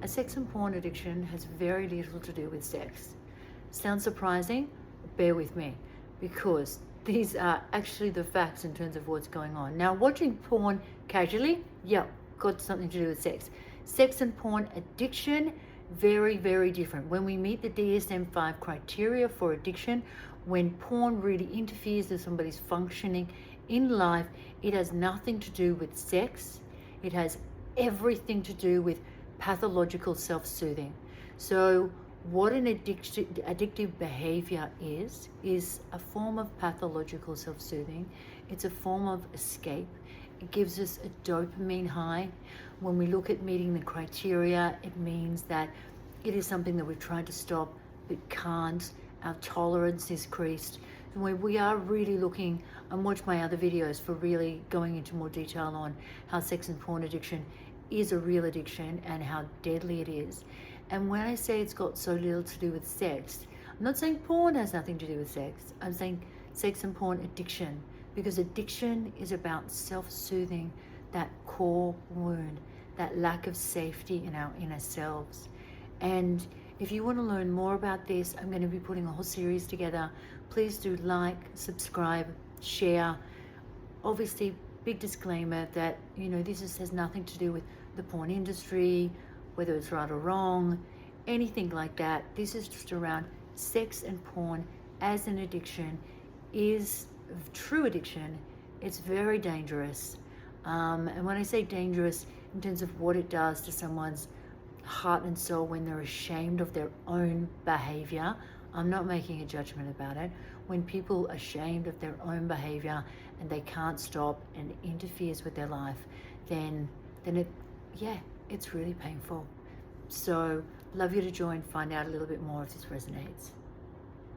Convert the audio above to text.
A sex and porn addiction has very little to do with sex. Sounds surprising? Bear with me, because these are actually the facts in terms of what's going on. Now, watching porn casually, yeah, got something to do with sex. Sex and porn addiction, very, very different. When we meet the DSM-5 criteria for addiction, when porn really interferes with somebody's functioning in life, it has nothing to do with sex. It has everything to do with pathological self-soothing. So what an addictive behavior is a form of pathological self-soothing. It's a form of escape. It gives us a dopamine high. When we look at meeting the criteria, it means that it is something that we've tried to stop but can't. Our tolerance is increased. And we are really looking, and watch my other videos for really going into more detail on how sex and porn addiction is a real addiction and how deadly it is. And when I say it's got so little to do with sex, I'm not saying porn has nothing to do with sex. I'm saying sex and porn addiction, because addiction is about self-soothing that core wound, that lack of safety in our inner selves. And if you want to learn more about this, I'm going to be putting a whole series together. Please do like, subscribe, share. Obviously, big disclaimer that, this has nothing to do with the porn industry, whether it's right or wrong, anything like that. This is just around sex and porn as an addiction is true addiction. It's very dangerous. And when I say dangerous in terms of what it does to someone's heart and soul when they're ashamed of their own behavior, I'm not making a judgment about it. When people are ashamed of their own behavior and they can't stop and it interferes with their life, then it's really painful. So love you to join, find out a little bit more if this resonates.